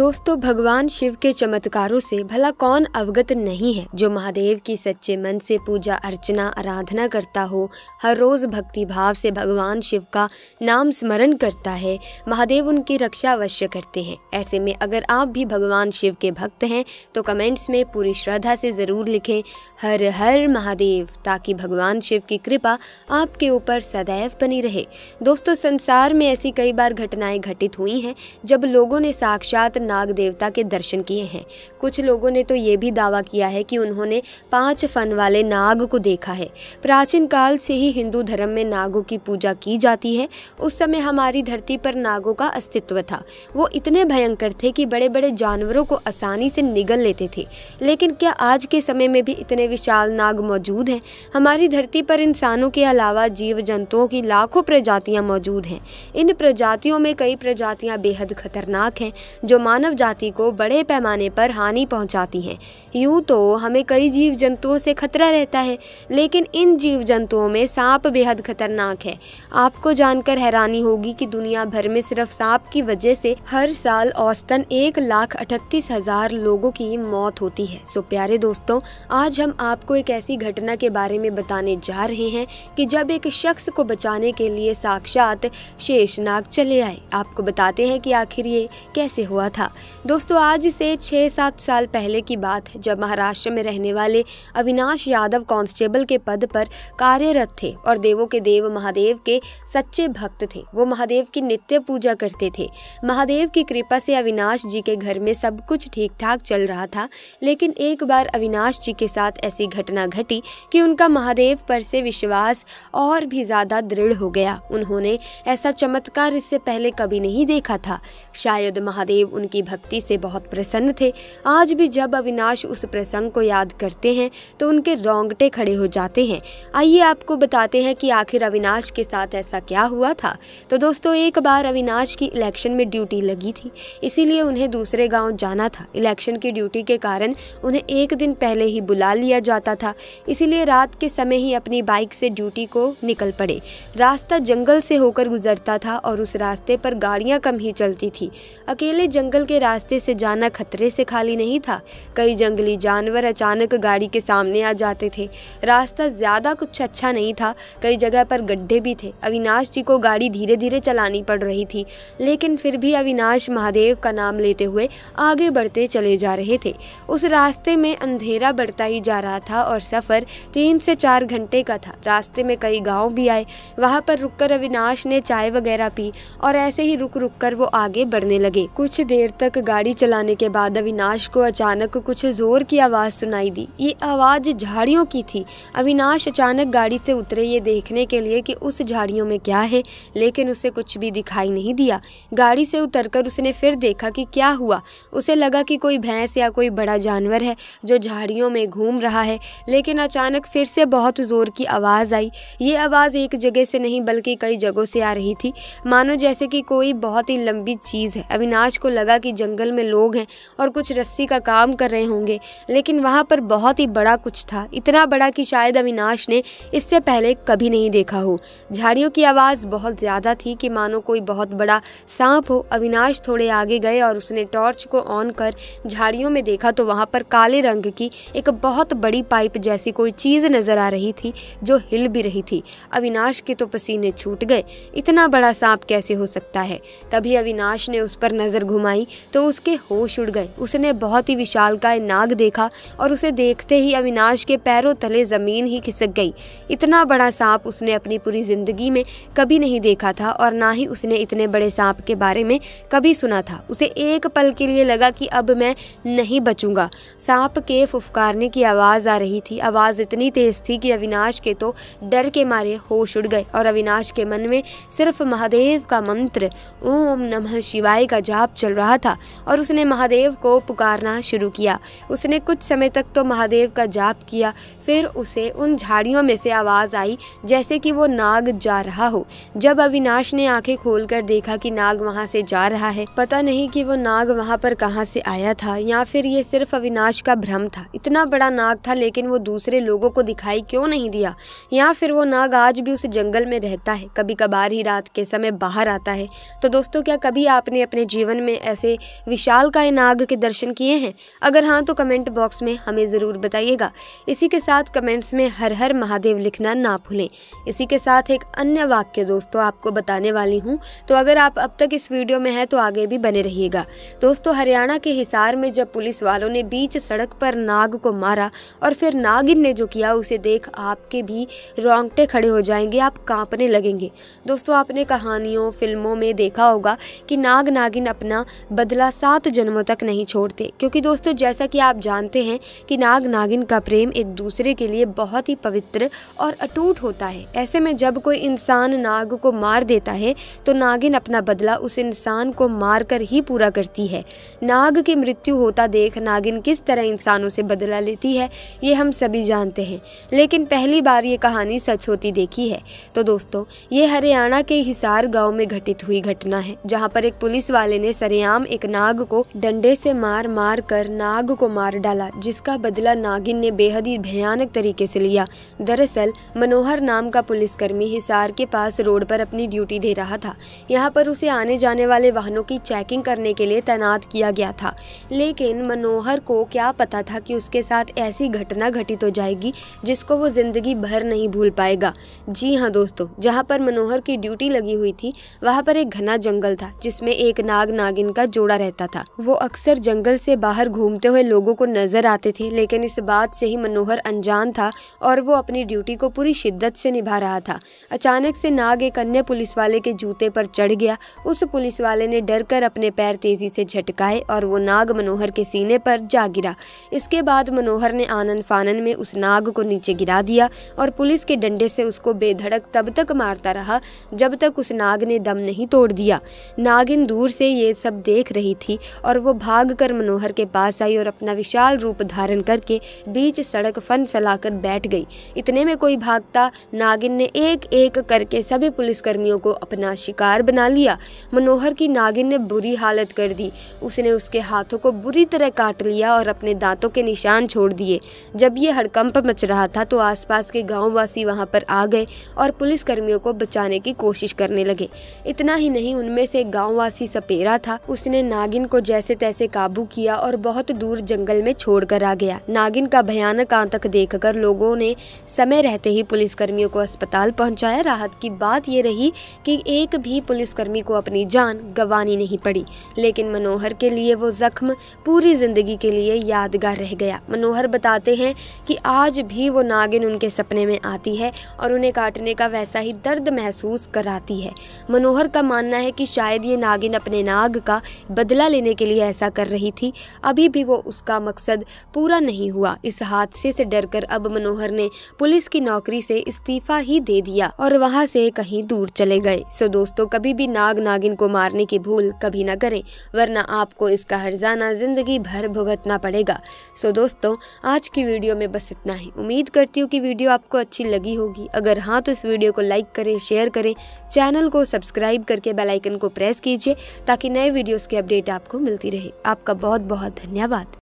दोस्तों, भगवान शिव के चमत्कारों से भला कौन अवगत नहीं है। जो महादेव की सच्चे मन से पूजा अर्चना आराधना करता हो, हर रोज भक्ति भाव से भगवान शिव का नाम स्मरण करता है, महादेव उनकी रक्षा अवश्य करते हैं। ऐसे में अगर आप भी भगवान शिव के भक्त हैं तो कमेंट्स में पूरी श्रद्धा से ज़रूर लिखें हर हर महादेव, ताकि भगवान शिव की कृपा आपके ऊपर सदैव बनी रहे। दोस्तों, संसार में ऐसी कई बार घटनाएं घटित हुई हैं जब लोगों ने साक्षात नाग देवता के दर्शन किए हैं। कुछ लोगों ने तो ये भी दावा किया है कि उन्होंने 5 फन वाले नाग को देखा है। प्राचीन काल से ही हिंदू धर्म में नागों की पूजा की जाती है। उस समय हमारी धरती पर नागों का अस्तित्व था। वो इतने भयंकर थे कि बड़े बड़े जानवरों को आसानी से निगल लेते थे। लेकिन क्या आज के समय में भी इतने विशाल नाग मौजूद हैं? हमारी धरती पर इंसानों के अलावा जीव जंतुओं की लाखों प्रजातियां मौजूद हैं। इन प्रजातियों में कई प्रजातियां बेहद खतरनाक हैं, जो मानव जाति को बड़े पैमाने पर हानि पहुंचाती हैं। यूं तो हमें कई जीव जंतुओं से खतरा रहता है, लेकिन इन जीव जंतुओं में सांप बेहद खतरनाक है। आपको जानकर हैरानी होगी कि दुनिया भर में सिर्फ सांप की वजह से हर साल औसतन 1,38,000 लोगों की मौत होती है। सो प्यारे दोस्तों, आज हम आपको एक ऐसी घटना के बारे में बताने जा रहे हैं कि जब एक शख्स को बचाने के लिए साक्षात शेषनाग चले आए। आपको बताते हैं कि आखिर ये कैसे हुआ था। दोस्तों, आज से 6-7 साल पहले की बात है, जब महाराष्ट्र में रहने वाले अविनाश यादव कांस्टेबल के पद पर कार्यरत थे और देवों के देव महादेव के सच्चे भक्त थे। वो महादेव की नित्य पूजा करते थे। महादेव की कृपा से अविनाश जी के घर में सब कुछ ठीक ठाक चल रहा था। लेकिन एक बार अविनाश जी के साथ ऐसी घटना घटी कि उनका महादेव पर से विश्वास और भी ज्यादा दृढ़ हो गया। उन्होंने ऐसा चमत्कार इससे पहले कभी नहीं देखा था। शायद महादेव उनकी भक्ति से बहुत प्रसन्न थे। आज भी जब अविनाश उस प्रसंग को याद करते हैं तो उनके रोंगटे खड़े हो जाते हैं। आइए आपको बताते हैं कि आखिर अविनाश के साथ ऐसा क्या हुआ था। तो दोस्तों, एक बार अविनाश की इलेक्शन में ड्यूटी लगी थी, इसीलिए उन्हें दूसरे गांव जाना था। इलेक्शन की ड्यूटी के कारण उन्हें एक दिन पहले ही बुला लिया जाता था, इसीलिए रात के समय ही अपनी बाइक से ड्यूटी को निकल पड़े। रास्ता जंगल से होकर गुजरता था और उस रास्ते पर गाड़ियां कम ही चलती थी। अकेले जंगल के रास्ते से जाना खतरे से खाली नहीं था। कई जंगली जानवर अचानक गाड़ी के सामने आ जाते थे। रास्ता ज्यादा कुछ अच्छा नहीं था, कई जगह पर गड्ढे भी थे। अविनाश जी को गाड़ी धीरे धीरे चलानी पड़ रही थी, लेकिन फिर भी अविनाश महादेव का नाम लेते हुए आगे बढ़ते चले जा रहे थे। उस रास्ते में अंधेरा बढ़ता ही जा रहा था और सफर 3 से 4 घंटे का था। रास्ते में कई गाँव भी आए। वहाँ पर रुककर अविनाश ने चाय वगैरह पी और ऐसे ही रुक रुक कर वो आगे बढ़ने लगे। कुछ देर तक गाड़ी चलाने के बाद अविनाश को अचानक कुछ जोर की आवाज सुनाई दी। ये आवाज झाड़ियों की थी। अविनाश अचानक गाड़ी से उतरे ये देखने के लिए कि उस झाड़ियों में क्या है, लेकिन उसे कुछ भी दिखाई नहीं दिया। गाड़ी से उतरकर उसने फिर देखा कि क्या हुआ। उसे लगा कि कोई भैंस या कोई बड़ा जानवर है जो झाड़ियों में घूम रहा है, लेकिन अचानक फिर से बहुत जोर की आवाज आई। ये आवाज एक जगह से नहीं बल्कि कई जगहों से आ रही थी, मानो जैसे कि कोई बहुत ही लंबी चीज है। अविनाश को लगा कि जंगल में लोग हैं और कुछ रस्सी का काम कर रहे होंगे, लेकिन वहां पर बहुत ही बड़ा कुछ था, इतना बड़ा कि शायद अविनाश ने इससे पहले कभी नहीं देखा हो। झाड़ियों की आवाज बहुत ज्यादा थी कि मानो कोई बहुत बड़ा सांप हो। अविनाश थोड़े आगे गए और उसने टॉर्च को ऑन कर झाड़ियों में देखा तो वहां पर काले रंग की एक बहुत बड़ी पाइप जैसी कोई चीज नजर आ रही थी जो हिल भी रही थी। अविनाश के तो पसीने छूट गए। इतना बड़ा सांप कैसे हो सकता है? तभी अविनाश ने उस पर नजर घुमाई तो उसके होश उड़ गए। उसने बहुत ही विशालकाय नाग देखा और उसे देखते ही अविनाश के पैरों तले जमीन ही खिसक गई। इतना बड़ा सांप उसने अपनी पूरी जिंदगी में कभी नहीं देखा था और ना ही उसने इतने बड़े सांप के बारे में कभी सुना था। उसे एक पल के लिए लगा कि अब मैं नहीं बचूंगा। सांप के फुफकारने की आवाज आ रही थी। आवाज इतनी तेज थी कि अविनाश के तो डर के मारे होश उड़ गए और अविनाश के मन में सिर्फ महादेव का मंत्र ओम नमः शिवाय का जाप चल रहा था और उसने महादेव को पुकारना शुरू किया। उसने कुछ समय तक तो महादेव का जाप किया, फिर उसे उन झाड़ियों में से आवाज आई जैसे कि वो नाग जा रहा हो। जब अविनाश ने आंखें खोलकर देखा कि नाग वहां से जा रहा है, पता नहीं कि वो नाग वहां पर कहां से आया था या फिर ये सिर्फ अविनाश का भ्रम था। इतना बड़ा नाग था, लेकिन वो दूसरे लोगों को दिखाई क्यों नहीं दिया? या फिर वो नाग आज भी उस जंगल में रहता है, कभी कभार ही रात के समय बाहर आता है। तो दोस्तों, क्या कभी आपने अपने जीवन में ऐसे ऐसे विशालकाय नाग के दर्शन किए हैं? अगर हाँ तो कमेंट बॉक्स में हमें ज़रूर बताइएगा। इसी के साथ कमेंट्स में हर हर महादेव लिखना ना भूलें। इसी के साथ एक अन्य वाक्य दोस्तों आपको बताने वाली हूँ, तो अगर आप अब तक इस वीडियो में हैं तो आगे भी बने रहिएगा। दोस्तों, हरियाणा के हिसार में जब पुलिस वालों ने बीच सड़क पर नाग को मारा और फिर नागिन ने जो किया उसे देख आपके भी रोंगटे खड़े हो जाएंगे, आप कांपने लगेंगे। दोस्तों, आपने कहानियों फिल्मों में देखा होगा कि नाग नागिन अपना बदला 7 जन्मों तक नहीं छोड़ते, क्योंकि दोस्तों जैसा कि आप जानते हैं कि नाग नागिन का प्रेम एक दूसरे के लिए बहुत ही पवित्र और अटूट होता है। ऐसे में जब कोई इंसान नाग को मार देता है तो नागिन अपना बदला उस इंसान को मार कर ही पूरा करती है। नाग की मृत्यु होता देख नागिन किस तरह इंसानों से बदला लेती है ये हम सभी जानते हैं, लेकिन पहली बार ये कहानी सच होती देखी है। तो दोस्तों, ये हरियाणा के हिसार गांव में घटित हुई घटना है, जहां पर एक पुलिस वाले ने सरेआम एक नाग को डंडे से मार कर नाग को मार डाला, जिसका बदला नागिन ने बेहद ही भयानक तरीके से लिया। दरअसल मनोहर नाम का पुलिसकर्मी हिसार के पास रोड पर अपनी ड्यूटी दे रहा था। यहाँ पर उसे आने जाने वाले वाहनों की चेकिंग करने के लिए तैनात किया गया था, लेकिन मनोहर को क्या पता था कि उसके साथ ऐसी घटना घटित हो जाएगी जिसको वो जिंदगी भर नहीं भूल पाएगा। जी हाँ दोस्तों, जहाँ पर मनोहर की ड्यूटी लगी हुई थी वहाँ पर एक घना जंगल था जिसमें एक नाग नागिन का जोड़ा रहता था। वो अक्सर जंगल से बाहर घूमते हुए लोगों को नजर आते थे, लेकिन इस बात से ही मनोहर अनजान था और वो अपनी ड्यूटी को पूरी शिद्दत से निभा रहा था। अचानक से नाग एक अन्य पुलिस वाले के जूते पर चढ़ गया। उस पुलिस वाले ने डर कर अपने पैर तेजी से झटकाए और वो नाग मनोहर के सीने पर जा गिरा। इसके बाद मनोहर ने आनन फानन में उस नाग को नीचे गिरा दिया और पुलिस के डंडे से उसको बेधड़क तब तक मारता रहा जब तक उस नाग ने दम नहीं तोड़ दिया। नागिन दूर से ये सब देख रही थी और वो भागकर मनोहर के पास आई और अपना विशाल रूप धारण करके बीच सड़क फन फैलाकर बैठ गई। इतने में कोई भागता नागिन ने एक एक करके सभी पुलिसकर्मियों को अपना शिकार बना लिया। मनोहर की नागिन ने बुरी हालत कर दी। उसने उसके हाथों को बुरी तरह काट लिया और अपने दांतों के निशान छोड़ दिए। जब ये हड़कंप मच रहा था तो आसपास के गांववासी वहां पर आ गए और पुलिसकर्मियों को बचाने की कोशिश करने लगे। इतना ही नहीं, उनमें से एक गांववासी सपेरा था, उसने नागिन को जैसे तैसे काबू किया और बहुत दूर जंगल में छोड़कर आ गया। नागिन का भयानक आतंक देखकर लोगों ने समय रहते ही पुलिसकर्मियों को अस्पताल पहुंचाया। राहत की बात ये रही कि एक भी पुलिसकर्मी को अपनी जान गंवानी नहीं पड़ी, लेकिन मनोहर के लिए वो जख्म पूरी जिंदगी के लिए यादगार रह गया। मनोहर बताते हैं कि आज भी वो नागिन उनके सपने में आती है और उन्हें काटने का वैसा ही दर्द महसूस कराती है। मनोहर का मानना है कि शायद ये नागिन अपने नाग का बदला लेने के लिए ऐसा कर रही थी। अभी भी वो उसका मकसद पूरा नहीं हुआ। इस हादसे से डरकर अब मनोहर ने पुलिस की नौकरी से इस्तीफा ही दे दिया और वहां से कहीं दूर चले गए। सो दोस्तों, कभी भी नाग नागिन को मारने की भूल कभी ना करें, वरना आपको इसका हर्जाना जिंदगी भर भुगतना पड़ेगा। सो दोस्तों, आज की वीडियो में बस इतना ही। उम्मीद करती हूँ कि वीडियो आपको अच्छी लगी होगी। अगर हाँ तो इस वीडियो को लाइक करें, शेयर करें, चैनल को सब्सक्राइब करके बेल आइकन को प्रेस कीजिए ताकि नए वीडियोस की अपडेट आपको मिलती रहे। आपका बहुत बहुत धन्यवाद।